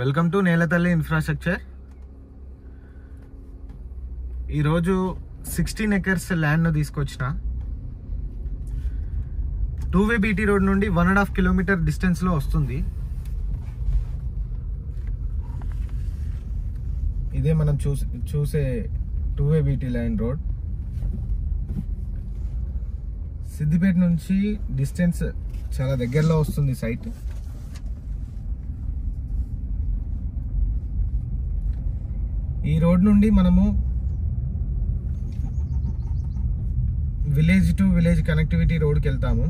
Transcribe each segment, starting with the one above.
Welcome to నేలతల్లి infrastructure. ఈరోజు 16 acres ల్యాండ్ను తీసుకొచ్చిన. 2-వే బీటీ రోడ్ నుండి 1.5 కిలోమీటర్ డిస్టెన్స్లో వస్తుంది. ఇదే మనం చూసే 2-వే బీటీ లైన్ రోడ్. సిద్దిపేట నుంచి డిస్టెన్స్ చాలా దగ్గరలో వస్తుంది సైట్. ఈ రోడ్ నుండి మనము విలేజ్ టు విలేజ్ కనెక్టివిటీ రోడ్కి వెళ్తాము.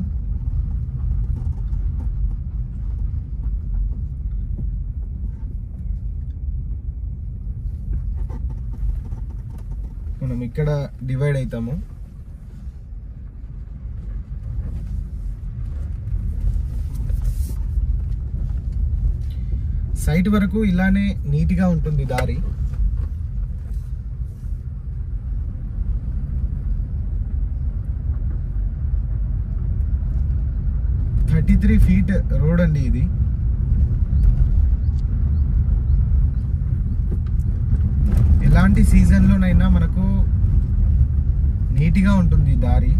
మనం ఇక్కడ డివైడ్ అవుతాము. సైట్ వరకు ఇలానే నీట్గా ఉంటుంది దారి. త్రీ ఫీట్ రోడ్ అండి ఇది. ఎలాంటి సీజన్లోనైనా మనకు నీట్గా ఉంటుంది దారి.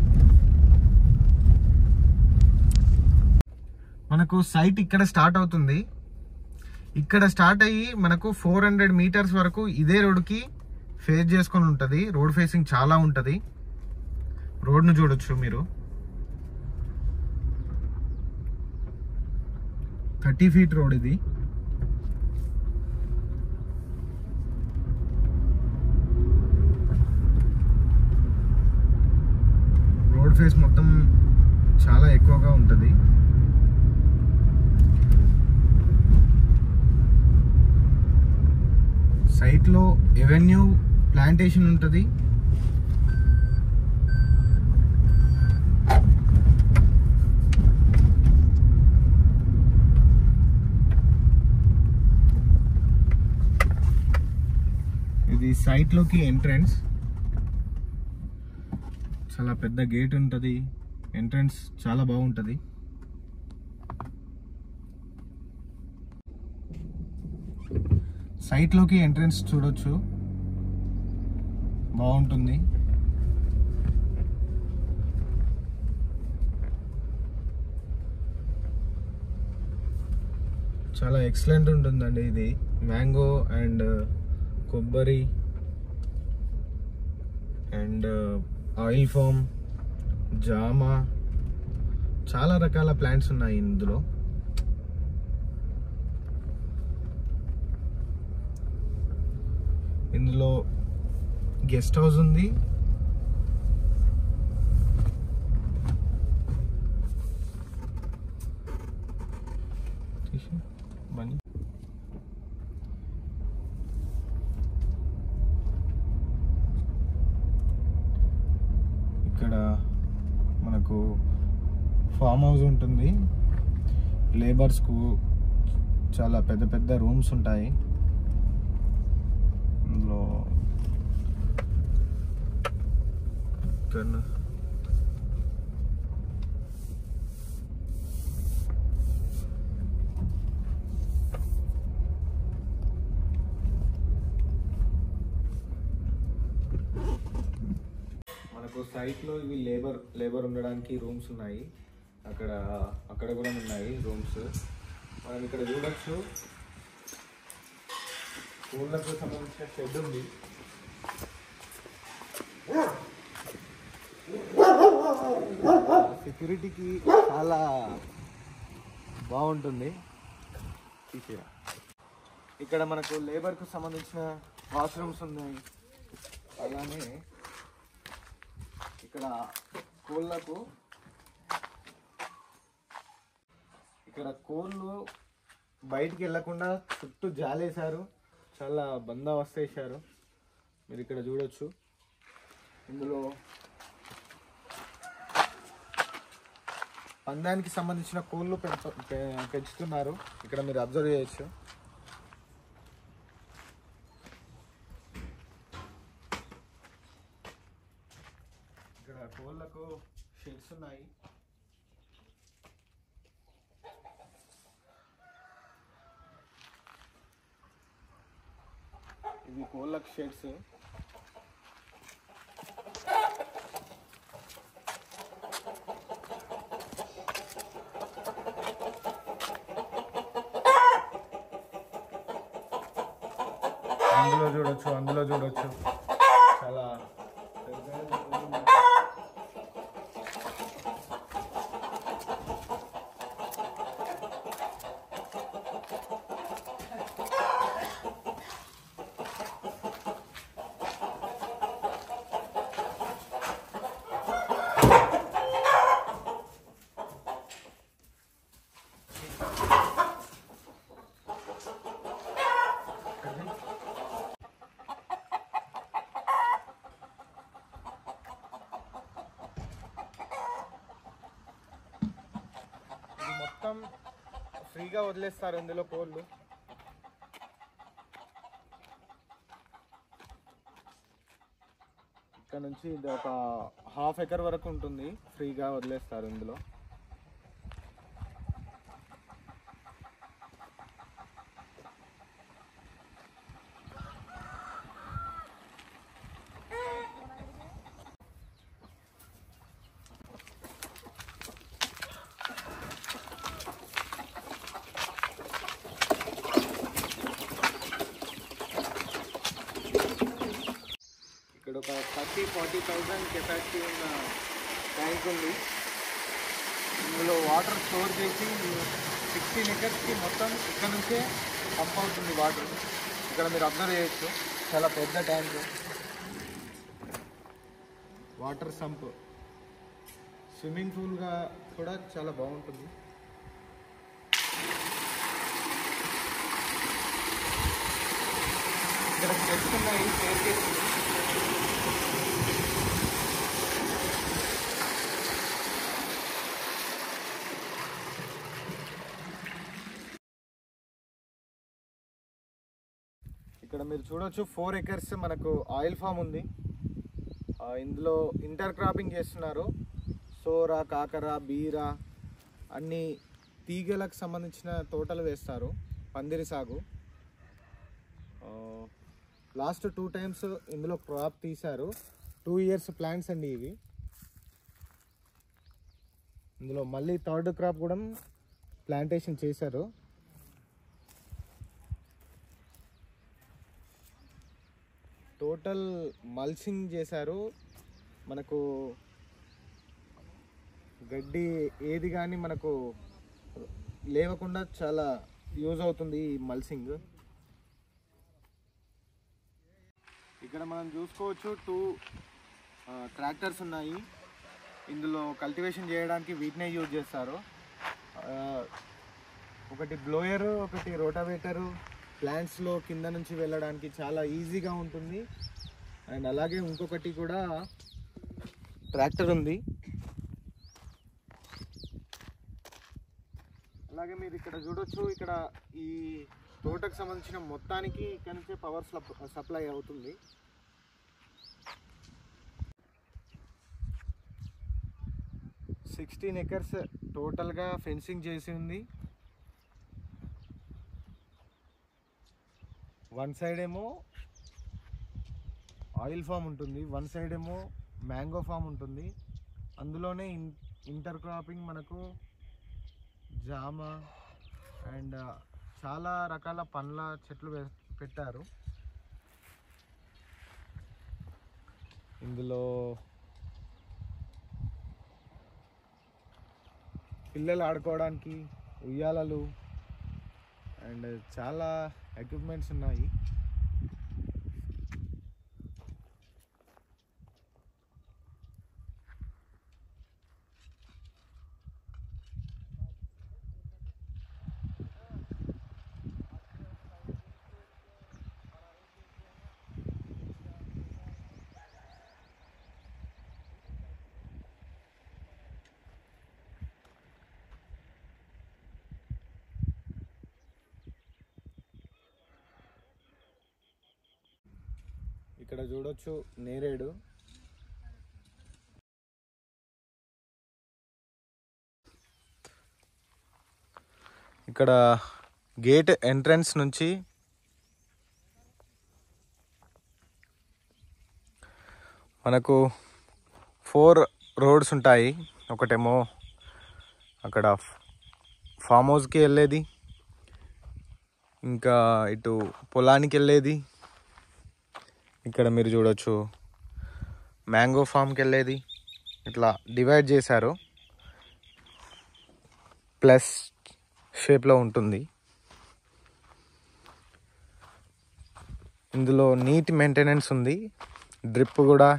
మనకు సైట్ ఇక్కడ స్టార్ట్ అవుతుంది. ఇక్కడ స్టార్ట్ అయ్యి మనకు 400 మీటర్స్ వరకు ఇదే రోడ్కి ఫేస్ చేసుకొని ఉంటుంది. రోడ్ ఫేసింగ్ చాలా ఉంటుంది. రోడ్ను చూడొచ్చు మీరు. 30 ఫీట్ రోడ్ ఇది. రోడ్ ఫేస్ మొత్తం చాలా ఎక్కువగా ఉంటుంది. సైట్లో ఎవెన్యూ ప్లాంటేషన్ ఉంటుంది. ఇది సైట్లోకి ఎంట్రన్స్. చాలా పెద్ద గేట్ ఉంటుంది. ఎంట్రన్స్ చాలా బాగుంటుంది. సైట్లోకి ఎంట్రన్స్ చూడొచ్చు, బాగుంటుంది. చాలా ఎక్సలెంట్ ఉంటుందండి ఇది. మ్యాంగో అండ్ కొబ్బరి అండ్ ఆయిల్ ఫామ్, జామ, చాలా రకాల ప్లాంట్స్ ఉన్నాయి ఇందులో. ఇందులో గెస్ట్ హౌస్ ఉంది. ఇక్కడ మనకు ఫామ్ హౌస్ ఉంటుంది. లేబర్స్కు చాలా పెద్ద పెద్ద రూమ్స్ ఉంటాయి. ఇందులో మనకు సైట్లో ఇవి లేబర్ ఉండడానికి రూమ్స్ ఉన్నాయి. అక్కడ కూడా ఉన్నాయి రూమ్స్. మనం ఇక్కడ చూడొచ్చు. స్కూళ్ళకు సంబంధించిన షెడ్ ఉంది. సెక్యూరిటీకి చాలా బాగుంటుంది. ఇక్కడ మనకు లేబర్కు సంబంధించిన వాష్రూమ్స్ ఉన్నాయి. అలానే ఇక్కడ కోళ్ళు బయటికి వెళ్ళకుండా చుట్టూ జాలేశారు. చాలా బందోబస్తు వేశారు. మీరు ఇక్కడ చూడొచ్చు. ఇందులో పందానికి సంబంధించిన కోళ్ళు పెంచుతున్నారు. ఇక్కడ మీరు అబ్జర్వ్ చేయొచ్చు. ఇక్కడ కోళ్ళకు షెడ్స్ ఉన్నాయి. ఇవి కోళ్ళకి షెడ్స్. అందులో చూడొచ్చు చాలా మొత్తం ఫ్రీగా వదిలేస్తారు ఇందులో కోళ్ళు. ఇక్కడ నుంచి ఇది ఒక ½ ఎకర్ వరకు ఉంటుంది, ఫ్రీగా వదిలేస్తారు ఇందులో. ఇక్కడ ఒక 30-40,000 కెపాసిటీ ఉన్న ట్యాంక్ ఉంది. ఇందులో వాటర్ స్టోర్ చేసి 16 ఎకర్స్కి మొత్తం ఇక్కడ నుంచే పంప్ అవుతుంది వాటర్. ఇక్కడ మీరు అబ్జర్వ్ చేయొచ్చు, చాలా పెద్ద ట్యాంక్. వాటర్ సంప్, స్విమ్మింగ్ పూల్గా కూడా చాలా బాగుంటుంది. ఇక్కడ స్టెప్స్ ఉన్నాయి, స్టేర్ కేస్ ఉంది. ఇక్కడ మీరు చూడొచ్చు 4 ఎకర్స్ మనకు ఆయిల్ ఫామ్ ఉంది. ఇందులో ఇంటర్ క్రాపింగ్ చేస్తున్నారు. సోర, కాకర, బీర అన్ని తీగలకు సంబంధించిన తోటలు వేస్తారు. పందిరి సాగు. లాస్ట్ 2 టైమ్స్ ఇందులో క్రాప్ తీశారు. 2 ఇయర్స్ ప్లాంట్స్ అండి ఇవి. ఇందులో మళ్ళీ 3rd క్రాప్ కూడా ప్లాంటేషన్ చేశారు. టోటల్ మల్చింగ్ చేశారు. మనకు గడ్డి ఏది కానీ మనకు లేవకుండా చాలా యూజ్ అవుతుంది ఈ మల్చింగ్. ఇక్కడ మనం చూసుకోవచ్చు 2 ట్రాక్టర్స్ ఉన్నాయి. ఇందులో కల్టివేషన్ చేయడానికి వీటినే యూజ్ చేస్తారు. ఒకటి బ్లోయరు, ఒకటి రోటావేటరు. ప్లాంట్స్లో కింద నుంచి వెళ్ళడానికి చాలా ఈజీగా ఉంటుంది. అండ్ అలాగే ఇంకొకటి కూడా ట్రాక్టర్ ఉంది. అలాగే మీరు ఇక్కడ చూడొచ్చు, ఇక్కడ ఈ తోటకు సంబంధించిన మొత్తానికి ఇక్కడ నుంచే పవర్ సప్లై అవుతుంది. సిక్స్టీన్ ఎకర్స్ టోటల్గా ఫెన్సింగ్ చేసి ఉంది. వన్ సైడ్ ఏమో ఆయిల్ ఫామ్ ఉంటుంది, వన్ సైడ్ ఏమో మ్యాంగో ఫామ్ ఉంటుంది. అందులోనే ఇంటర్ క్రాపింగ్ మనకు జామ అండ్ చాలా రకాల పండ్ల చెట్లు పెట్టారు. ఇందులో పిల్లలు ఆడుకోవడానికి ఉయ్యాలలు అండ్ చాలా ఎక్విప్మెంట్స్ ఉన్నాయి. ఇక్కడ చూడొచ్చు నేరేడు. ఇక్కడ గేట్ ఎంట్రన్స్ నుంచి మనకు 4 రోడ్స్ ఉంటాయి. ఒకటేమో అక్కడ ఫామ్ హౌస్కి వెళ్ళేది, ఇంకా ఇటు పొలానికి వెళ్ళేది, ఇక్కడ మీరు చూడొచ్చు మ్యాంగో ఫామ్కి వెళ్ళేది. ఇట్లా డివైడ్ చేశారు, ప్లస్ షేప్లో ఉంటుంది. ఇందులో నీట్ మెయింటెనెన్స్ ఉంది, డ్రిప్ కూడా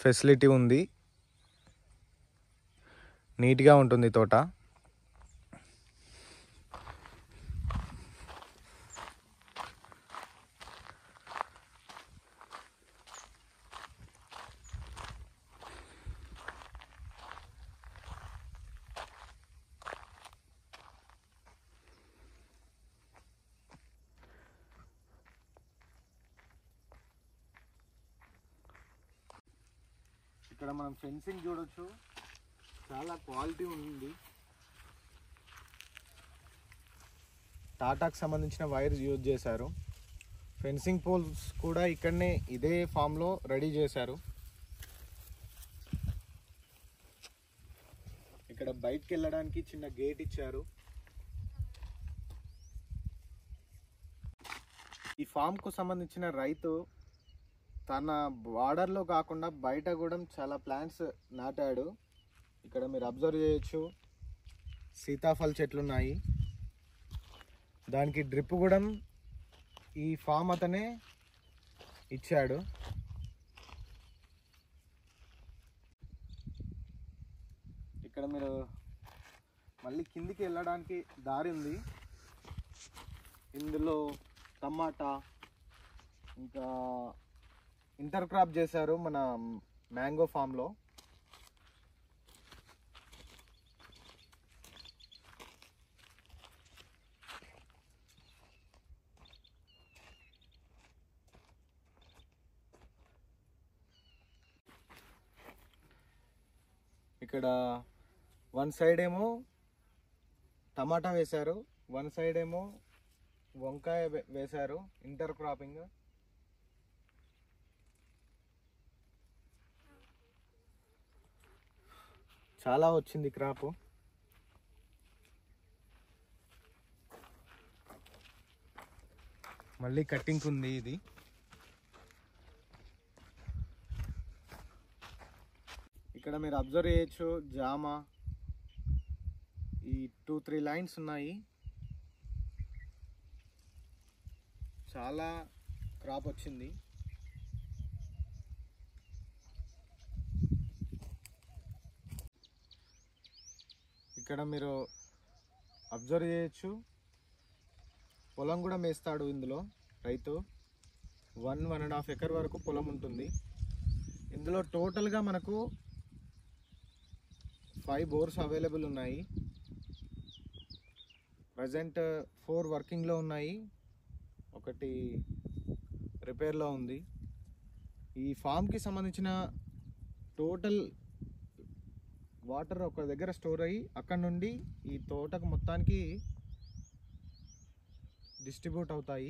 ఫెసిలిటీ ఉంది, నీట్గా ఉంటుంది తోట. ఇక్కడ మనం ఫెన్సింగ్ చూడొచ్చు, చాలా క్వాలిటీ ఉంది. టాటాకి సంబంధించిన వైర్స్ యూజ్ చేశారు. ఫెన్సింగ్ పోల్స్ కూడా ఇక్కడనే ఇదే ఫామ్లో రెడీ చేశారు. ఇక్కడ బయటికి వెళ్ళడానికి చిన్న గేట్ ఇచ్చారు. ఈ ఫామ్కు సంబంధించిన రైతు తన బార్డర్లో కాకుండా బయట కూడా చాలా ప్లాంట్స్ నాటాడు. ఇక్కడ మీరు అబ్జర్వ్ చేయొచ్చు, సీతాఫల చెట్లు ఉన్నాయి. దానికి డ్రిప్ కూడా ఈ ఫామ్ అతనే ఇచ్చాడు. ఇక్కడ మీరు మళ్ళీ కిందికి వెళ్ళడానికి దారి ఉంది. ఇందులో టమాటా ఇంకా ఇంటర్ క్రాప్ చేశారు మన మ్యాంగో ఫామ్లో. ఇక్కడ వన్ సైడ్ ఏమో టమాటా వేశారు, వన్ సైడ్ ఏమో వంకాయ వేశారు, ఇంటర్ క్రాపింగ్. చాలా వచ్చింది క్రాప్. మళ్ళీ కట్టింగ్ ఉంది ఇది. ఇక్కడ మీరు అబ్జర్వ్ చేయొచ్చు, జామ ఈ 2-3 లైన్స్ ఉన్నాయి. చాలా క్రాప్ వచ్చింది. ఇక్కడ మీరు అబ్జర్వ్ చేయొచ్చు, పొలం కూడా మేస్తాడు ఇందులో రైతు. 1-1.5 ఎకర్ వరకు పొలం ఉంటుంది. ఇందులో టోటల్గా మనకు 5 బోర్స్ అవైలబుల్ ఉన్నాయి. ప్రజెంట్ 4 వర్కింగ్లో ఉన్నాయి, ఒకటి రిపేర్లో ఉంది. ఈ ఫామ్కి సంబంధించిన టోటల్ వాటర్ ఒక దగ్గర స్టోర్ అయ్యి అక్కడ నుండి ఈ తోటకు మొత్తానికి డిస్ట్రిబ్యూట్ అవుతాయి.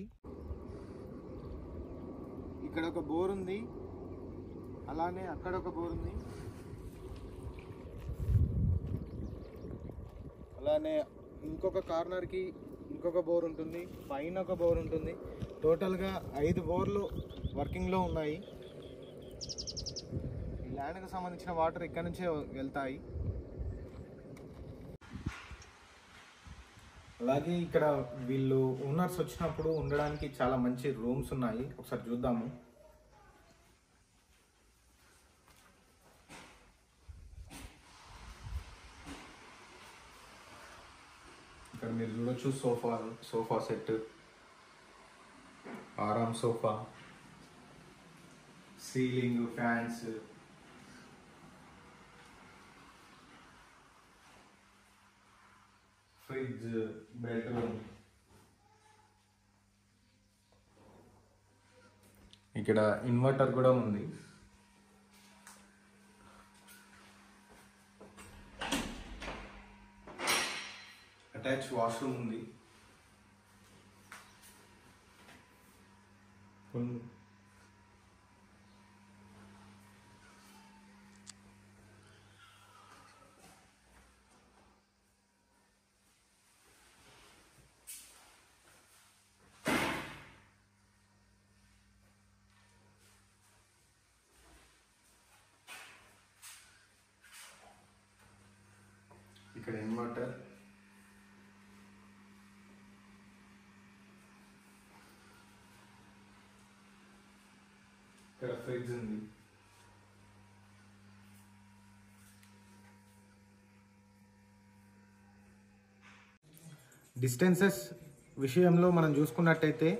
ఇక్కడ ఒక బోర్ ఉంది, అలానే అక్కడ ఒక బోర్ ఉంది, అలానే ఇంకొక కార్నర్కి ఇంకొక బోర్ ఉంటుంది, పైన ఒక బోర్ ఉంటుంది. టోటల్గా 5 బోర్లు వర్కింగ్లో ఉన్నాయి. ఈ ల్యాండ్కి సంబంధించిన వాటర్ ఇక్కడ నుంచే వెళ్తాయి. అలాగే ఇక్కడ వీళ్ళు ఓనర్స్ వచ్చినప్పుడు ఉండడానికి చాలా మంచి రూమ్స్ ఉన్నాయి, ఒకసారి చూద్దాము. ఇక్కడ మీరు చూడొచ్చు, సోఫా సెట్, ఆరామ్ sofa, ceiling fans, fridge, bedroom. ఇక్కడ ఇన్వర్టర్ కూడా ఉంది. అటాచ్ వాష్రూమ్ ఉంది. వాటర్. ఇక్కడ ఫ్రిడ్జ్ ఉంది. డిస్టెన్సెస్ విషయంలో మనం చూసుకున్నట్టయితే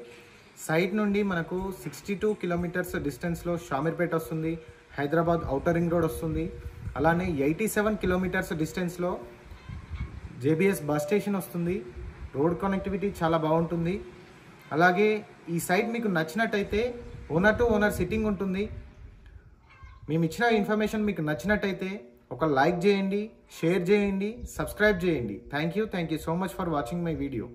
సైట్ నుండి మనకు 62 కిలోమీటర్స్ డిస్టెన్స్లో షామీర్పేట వస్తుంది, హైదరాబాద్ ఔటర్ రింగ్ రోడ్ వస్తుంది. అలానే 87 కిలోమీటర్స్ డిస్టెన్స్లో జేబీఎస్ బస్ స్టేషన్ వస్తుంది. రోడ్ కనెక్టివిటీ చాలా బాగుంటుంది. అలాగే ఈ సైట్ మీకు నచ్చినట్టయితే ఓనర్ టు ఓనర్ సిట్టింగ్ ఉంటుంది. మేము ఇచ్చిన ఇన్ఫర్మేషన్ మీకు నచ్చినట్టయితే ఒక లైక్ చేయండి, షేర్ చేయండి, సబ్స్క్రైబ్ చేయండి. Thank you so much for watching my video.